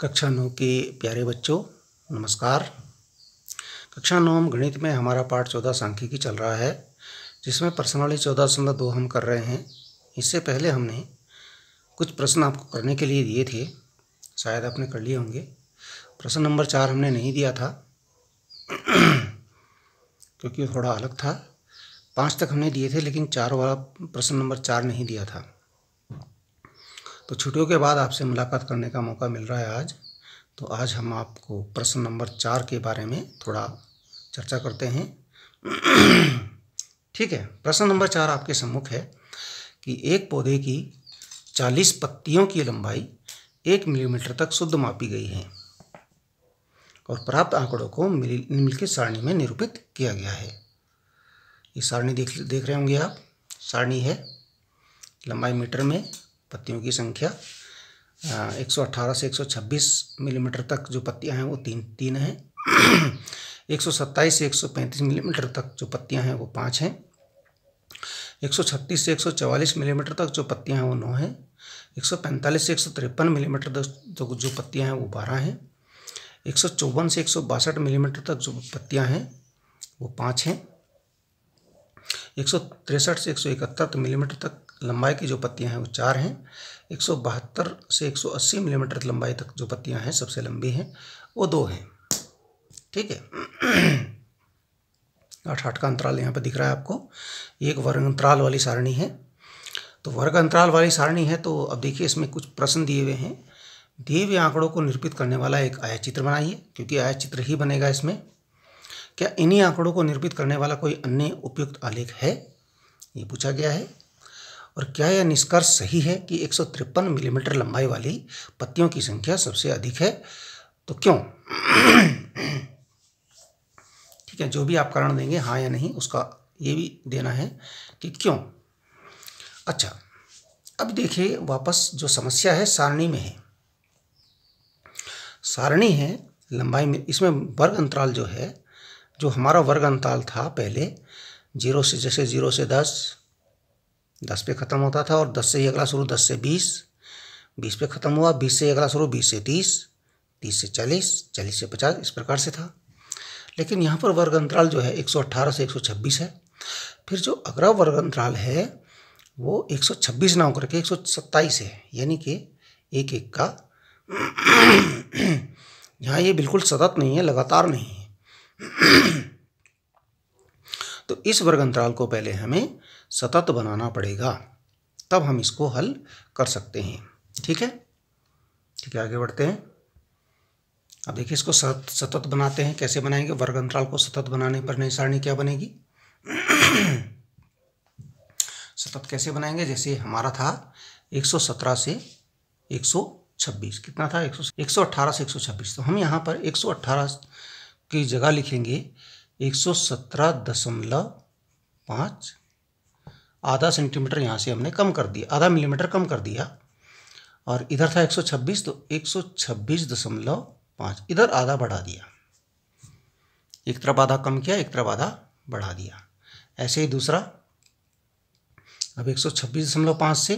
कक्षा 9 के प्यारे बच्चों, नमस्कार। कक्षा 9 गणित में हमारा पाठ 14 सांख्यिकी चल रहा है, जिसमें प्रश्नावली 14.2 हम कर रहे हैं। इससे पहले हमने कुछ प्रश्न आपको करने के लिए दिए थे, शायद आपने कर लिए होंगे। प्रश्न नंबर 4 हमने नहीं दिया था क्योंकि थोड़ा अलग था। 5 तक हमने दिए थे, लेकिन 4 वाला प्रश्न नंबर 4 नहीं दिया था। तो छुट्टियों के बाद आपसे मुलाकात करने का मौका मिल रहा है आज। तो आज हम आपको प्रश्न नंबर 4 के बारे में थोड़ा चर्चा करते हैं। ठीक है, प्रश्न नंबर 4 आपके सम्मुख है कि एक पौधे की 40 पत्तियों की लंबाई 1 मिलीमीटर तक शुद्ध मापी गई है और प्राप्त आंकड़ों को निम्नलिखित सारणी में निरूपित किया गया है। ये सारणी देख रहे होंगे आप। सारणी है लंबाई मीटर में, पत्तियों की संख्या 118 से 126 मिलीमीटर तक जो पत्तियां हैं वो तीन हैं। 127 से 135 मिलीमीटर तक जो पत्तियां हैं वो 5 हैं। 136 से 144 मिलीमीटर तक जो पत्तियां हैं वो 9 हैं। 145 से 153 मिलीमीटर तक जो पत्तियां हैं वो 12 हैं। 154 से 162 मिलीमीटर तक जो पत्तियां हैं वो 5 हैं। 163 से 171 मिलीमीटर तक लंबाई की जो पत्तियां हैं वो 4 हैं। 172 से 180 मिलीमीटर लंबाई तक जो पत्तियां हैं सबसे लंबी हैं वो 2 हैं। ठीक है, 8 का अंतराल यहाँ पर दिख रहा है आपको। एक वर्ग अंतराल वाली सारणी है। तो वर्ग अंतराल वाली सारणी है, तो अब देखिए इसमें कुछ प्रश्न दिए हुए हैं। दिए हुए आंकड़ों को निरूपित करने वाला एक आयतचित्र बनाइए, क्योंकि आयतचित्र ही बनेगा इसमें। क्या इन्हीं आंकड़ों को निरूपित करने वाला कोई अन्य उपयुक्त आलेख है, ये पूछा गया है। और क्या यह निष्कर्ष सही है कि 153 मिलीमीटर लंबाई वाली पत्तियों की संख्या सबसे अधिक है, तो क्यों। ठीक है, जो भी आप कारण देंगे हाँ या नहीं, उसका ये भी देना है कि क्यों। अच्छा, अब देखिए वापस जो समस्या है सारणी में है। सारणी है लंबाई में, इसमें वर्ग अंतराल जो है, जो हमारा वर्ग अंतराल था पहले 0 से, जैसे 0 से 10 पे ख़त्म होता था, और 10 से ही अगला शुरू 10 से 20 पे ख़त्म हुआ, 20 से अगला शुरू 20 से 30 से 40 से 50, इस प्रकार से था। लेकिन यहाँ पर वर्ग अंतराल जो है 118 से 126 है। फिर जो अगला वर्ग अंतराल है वो 126 ना होकर के 127 है, यानी कि एक का यहाँ ये बिल्कुल सतत नहीं है, लगातार नहीं है। तो इस वर्ग अंतराल को पहले हमें सतत बनाना पड़ेगा, तब हम इसको हल कर सकते हैं। ठीक है, ठीक है, आगे बढ़ते हैं। अब देखिए इसको सतत बनाते हैं। कैसे बनाएंगे वर्ग अंतराल को सतत बनाने पर नई सारणी क्या बनेगी। सतत कैसे बनाएंगे, जैसे हमारा था 117 से 126, कितना था 118 से 126, तो हम यहाँ पर 118 की जगह लिखेंगे 117.5। आधा सेंटीमीटर यहाँ से हमने कम कर दिया, आधा मिलीमीटर कम कर दिया। और इधर था 126, तो 126.5 इधर आधा बढ़ा दिया। एक तरफ आधा कम किया, एक तरफ आधा बढ़ा दिया। ऐसे ही दूसरा, अब 126.5 से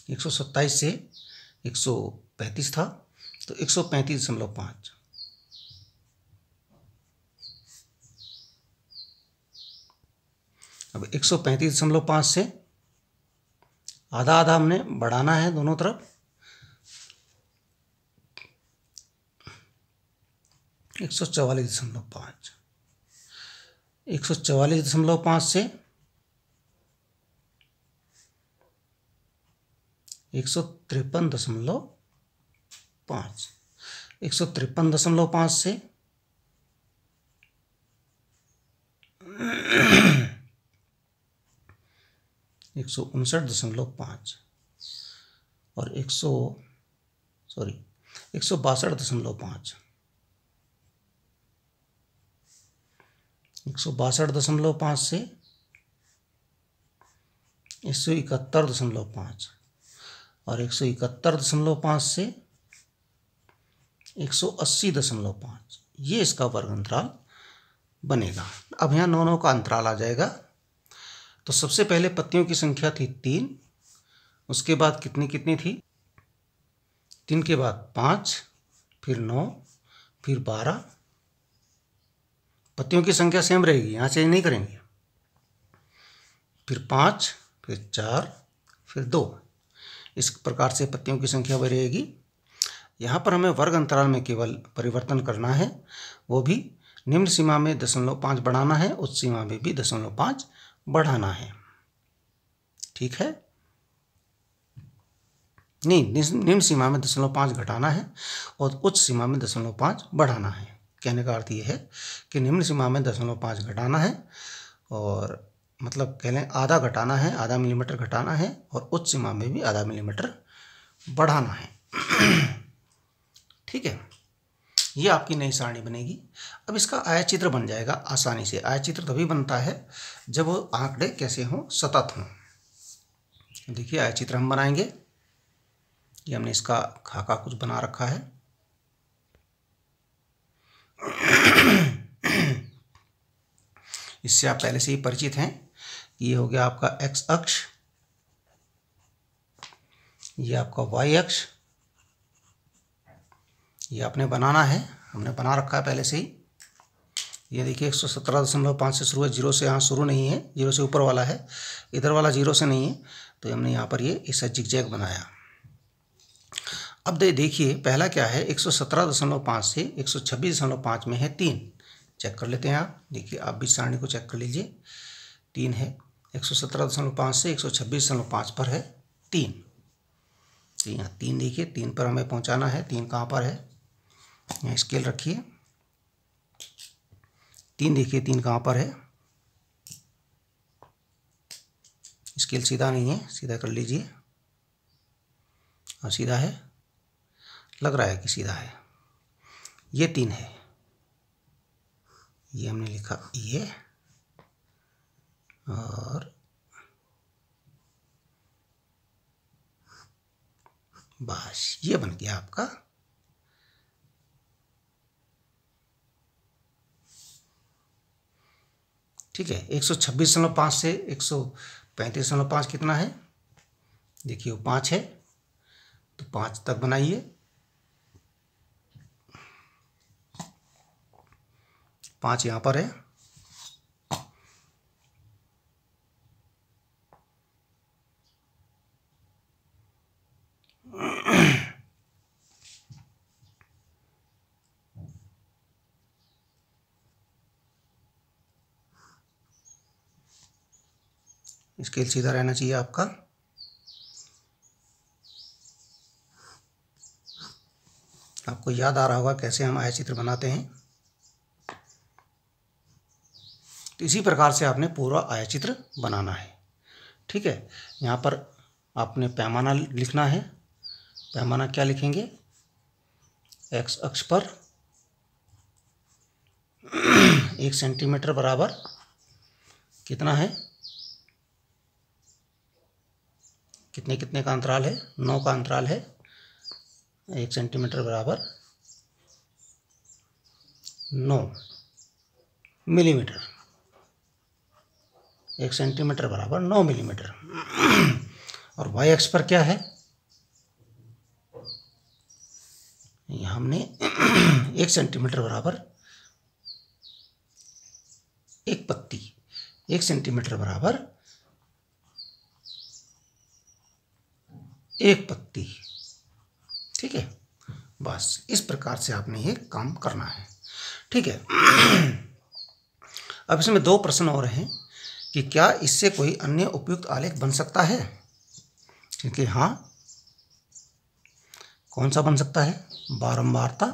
127 से 135 था, तो 135.5। अब 135.5 से आधा आधा हमने बढ़ाना है दोनों तरफ। 144.5, 144.5 से 153.5, 153.5 से 159.5 और 162.5, 162.5 से 171.5 और 171.5 से 180.5, ये इसका वर्ग अंतराल बनेगा। अब यहाँ 9 का अंतराल आ जाएगा। तो सबसे पहले पत्तियों की संख्या थी 3, उसके बाद कितनी कितनी थी, 3 के बाद 5, फिर 9, फिर 12। पत्तियों की संख्या सेम रहेगी, यहाँ चेंज नहीं करेंगे। फिर 5, फिर 4, फिर 2। इस प्रकार से पत्तियों की संख्या बढ़ेगी। यहाँ पर हमें वर्ग अंतराल में केवल परिवर्तन करना है, वो भी निम्न सीमा में 0.5 बढ़ाना है, उच्च सीमा में भी 0.5 बढ़ाना है। ठीक है, नहीं, निम्न सीमा में 0.5 घटाना है और उच्च सीमा में 0.5 बढ़ाना है। कहने का अर्थ ये है कि निम्न सीमा में 0.5 घटाना है, और मतलब कह लें आधा घटाना है, आधा मिलीमीटर घटाना है, और उच्च सीमा में भी आधा मिलीमीटर बढ़ाना है। ठीक है, ये आपकी नई सारणी बनेगी। अब इसका आयतचित्र बन जाएगा आसानी से। आयतचित्र तभी बनता है जब वो आंकड़े कैसे हों, सतत हों। देखिए आयतचित्र हम बनाएंगे। ये हमने इसका खाका कुछ बना रखा है। इससे आप पहले से ही परिचित हैं। ये हो गया आपका एक्स अक्ष, ये आपका वाई अक्ष। ये आपने बनाना है, हमने बना रखा है पहले से ही। ये देखिए 117.5 से शुरू है, 0 से यहाँ शुरू नहीं है, 0 से ऊपर वाला है, इधर वाला 0 से नहीं है, तो हमने यहाँ पर ये ऐसा जिगजैग बनाया। अब देखिए पहला क्या है, 117.5 से 126.5 में है 3। चेक कर लेते हैं आप। देखिए आप भी सारणी को चेक कर लीजिए। 3 है, 117.5 से 126.5 पर है 3। तो यहाँ 3 देखिए, 3 पर हमें पहुँचाना है। 3 कहाँ पर है, यहाँ स्केल रखिए। 3 देखिए, 3 कहाँ पर है। स्केल सीधा नहीं है, सीधा कर लीजिए। और सीधा है, लग रहा है कि सीधा है। ये 3 है, ये हमने लिखा ये, और बस ये बन गया आपका। ठीक है, 126.5 से 135.5 कितना है, देखिए वो 5 है, तो 5 तक बनाइए। 5 यहाँ पर है। स्केल सीधा रहना चाहिए आपका। आपको याद आ रहा होगा कैसे हम आयतचित्र बनाते हैं। तो इसी प्रकार से आपने पूरा आयतचित्र बनाना है। ठीक है, यहाँ पर आपने पैमाना लिखना है। पैमाना क्या लिखेंगे, एक्स अक्ष पर 1 सेंटीमीटर बराबर कितना है, कितने कितने का अंतराल है, 9 का अंतराल है। 1 सेंटीमीटर बराबर 9 मिलीमीटर। 1 सेंटीमीटर बराबर 9 मिलीमीटर। और वाई अक्ष पर क्या है, यहाँ हमने 1 सेंटीमीटर बराबर 1 पत्ती, 1 सेंटीमीटर बराबर 1 पत्ती। ठीक है, बस इस प्रकार से आपने ये काम करना है। ठीक है, अब इसमें 2 प्रश्न और हैं कि क्या इससे कोई अन्य उपयुक्त आलेख बन सकता है। क्योंकि हाँ, कौन सा बन सकता है, बारंबारता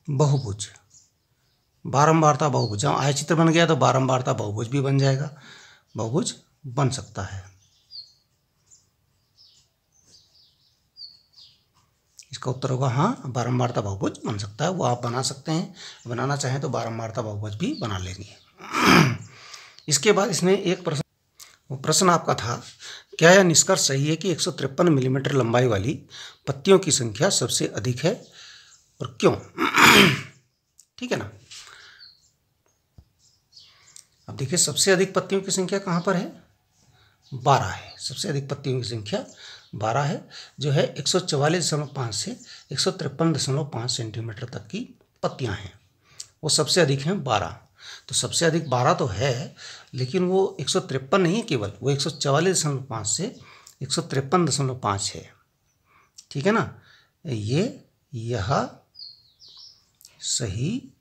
बहुभुज। बारंबारता बहुभुज, जहाँ आयतचित्र बन गया तो बारंबारता बहुभुज भी बन जाएगा, बहुभुज बन सकता है। इसका उत्तर होगा हाँ, बारंबारता बहुभुज बन सकता है। वो आप बना सकते हैं, बनाना चाहें तो बारंबारता बहुभुज भी बना लेंगे। इसके बाद इसमें एक प्रश्न आपका था, क्या यह निष्कर्ष सही है कि 153 मिलीमीटर लंबाई वाली पत्तियों की संख्या सबसे अधिक है और क्यों। ठीक है ना। अब देखिए सबसे अधिक पत्तियों की संख्या कहाँ पर है, 12 है। सबसे अधिक पत्तियों की संख्या 12 है, जो है 144.5 से 153.5 सेंटीमीटर तक की पत्तियां हैं, वो सबसे अधिक हैं 12। तो सबसे अधिक 12 तो है, लेकिन वो 153 नहीं है केवल, वो 144.5 से 153.5 है। ठीक है ना, यह सही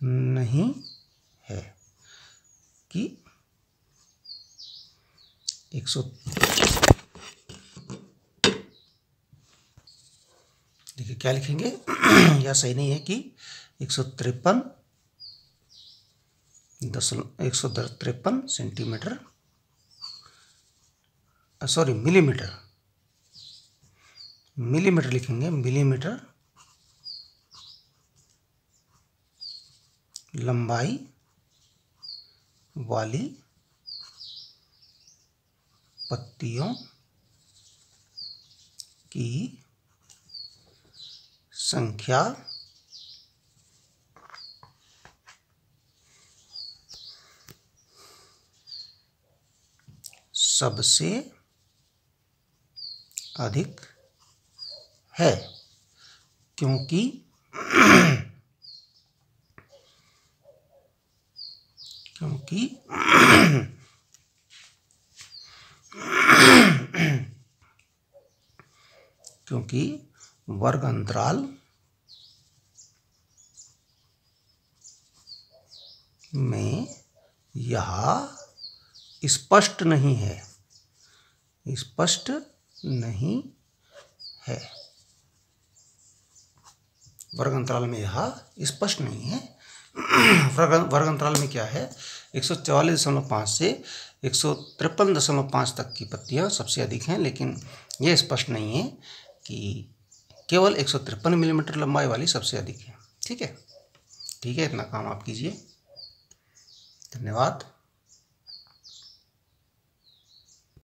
नहीं है कि 100, देखिए क्या लिखेंगे यह सही नहीं है कि 153 सेंटीमीटर, सॉरी मिलीमीटर लिखेंगे, मिलीमीटर लंबाई वाली पत्तियों की संख्या सबसे अधिक है, क्योंकि वर्ग अंतराल में यह स्पष्ट नहीं है, वर्ग अंतराल में यह स्पष्ट नहीं है। वर्ग अंतराल में क्या है, 144.5 से 153.5 तक की पत्तियां सबसे अधिक हैं, लेकिन यह स्पष्ट नहीं है कि केवल 153 मिलीमीटर लंबाई वाली सबसे अधिक है। ठीक है, इतना काम आप कीजिए। धन्यवाद।